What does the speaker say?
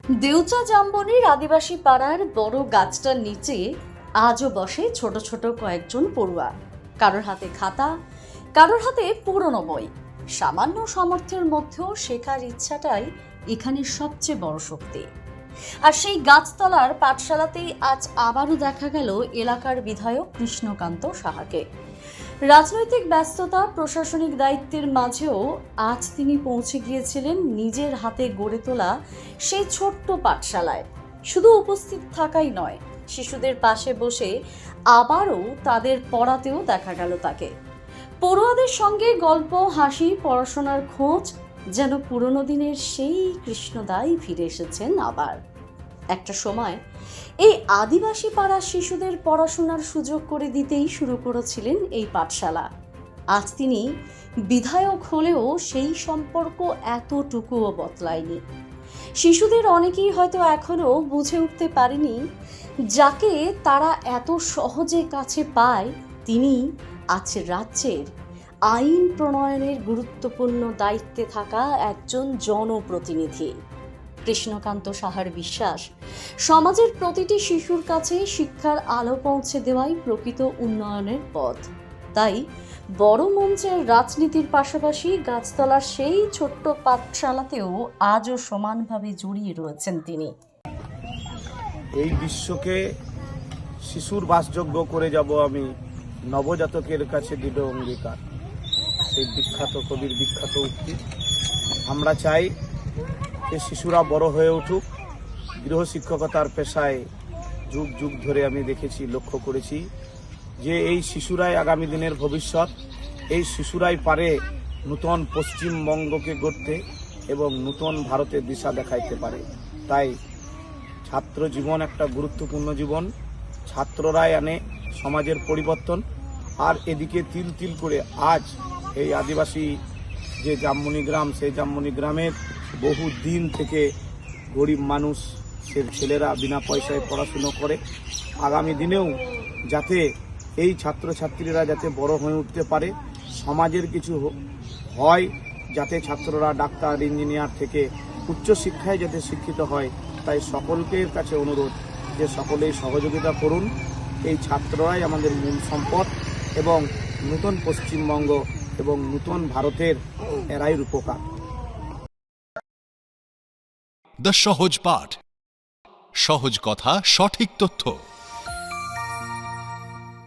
দেউচা জামবনির আদিবাসী পাড়ার বড় গাছটার নিচে আজও বসে ছোট ছোট কয়েকজন পড়ুয়া। কারোর হাতে খাতা, কারোর হাতে পুরনো বই। সামান্য সামর্থ্যের মধ্যেও শেখার ইচ্ছাটাই এখানে সবচেয়ে বড় শক্তি। আর সেই গাছতলার পাঠশালাতেই আজ আবারও দেখা গেল এলাকার বিধায়ক কৃষ্ণকান্ত সাহাকে। রাজনৈতিক ব্যস্ততা, প্রশাসনিক দায়িত্বের মাঝেও আজ তিনি পৌঁছে গিয়েছিলেন নিজের হাতে গড়ে তোলা সেই ছোট্ট পাঠশালায়। শুধু উপস্থিত থাকাই নয়, শিশুদের পাশে বসে আবারও তাদের পড়াতেও দেখা গেল তাকে। পড়ুয়াদের সঙ্গে গল্প, হাসি, পড়াশোনার খোঁজ, যেন পুরনো দিনের সেই কৃষ্ণদাই ফিরে এসেছেন আবার। একটা সময় এই আদিবাসী পাড়ার শিশুদের পড়াশোনার সুযোগ করে দিতেই শুরু করেছিলেন এই পাঠশালা। আজ তিনি বিধায়ক হলেও সেই সম্পর্ক এতটুকুও বদলায়নি। শিশুদের অনেকেই হয়তো এখনো বুঝে উঠতে পারেনি, যাকে তারা এত সহজে কাছে পায় তিনি আজ রাজ্যের আইন প্রণয়নের গুরুত্বপূর্ণ দায়িত্বে থাকা একজন জনপ্রতিনিধি। কৃষ্ণকান্ত সাহার বিশ্বাস, সমাজের প্রতিটি শিশুর কাছে শিক্ষার আলো পৌঁছে দেওয়াই প্রকৃত উন্নয়নের পথ। তাই বড় মঞ্চের রাজনীতির পাশাপাশি গাছতলার সেই ছোট্ট পাঠশালাতেও আজও সমানভাবে জড়িয়ে রয়েছেন তিনি। এই বিশ্বকে শিশুর বাসযোগ্য করে যাব আমি, নবজাতকের কাছে দৃঢ় অঙ্গীকার। সেই বিখ্যাত কবির বিখ্যাত উক্তি। আমরা চাই যে শিশুরা বড় হয়ে উঠুক। গৃহশিক্ষকতার পেশায় যুগ যুগ ধরে আমি দেখেছি, লক্ষ্য করেছি যে এই শিশুরাই আগামী দিনের ভবিষ্যৎ। এই শিশুরাই পারে নূতন পশ্চিমবঙ্গকে গড়তে এবং নূতন ভারতের দিশা দেখাইতে পারে। তাই ছাত্র জীবন একটা গুরুত্বপূর্ণ জীবন। ছাত্ররাই আনে সমাজের পরিবর্তন। আর এদিকে তিল তিল করে আজ এই আদিবাসী যে জামবনি গ্রাম, সেই জামবনি গ্রামের বহু দিন থেকে গরিব মানুষ, সে ছেলেরা বিনা পয়সায় পড়াশুনো করে। আগামী দিনেও যাতে এই ছাত্রছাত্রীরা যাতে বড় হয়ে উঠতে পারে, সমাজের কিছু হয়, যাতে ছাত্ররা ডাক্তার, ইঞ্জিনিয়ার থেকে উচ্চশিক্ষায় যাতে শিক্ষিত হয়, তাই সকলের কাছে অনুরোধ যে সকলেই সহযোগিতা করুন। এই ছাত্ররাই আমাদের মূল সম্পদ এবং নূতন পশ্চিমবঙ্গ এবং নূতন ভারতের এরাই রূপকার। দ্য সহজ পাঠ, সহজ কথা, সঠিক তথ্য।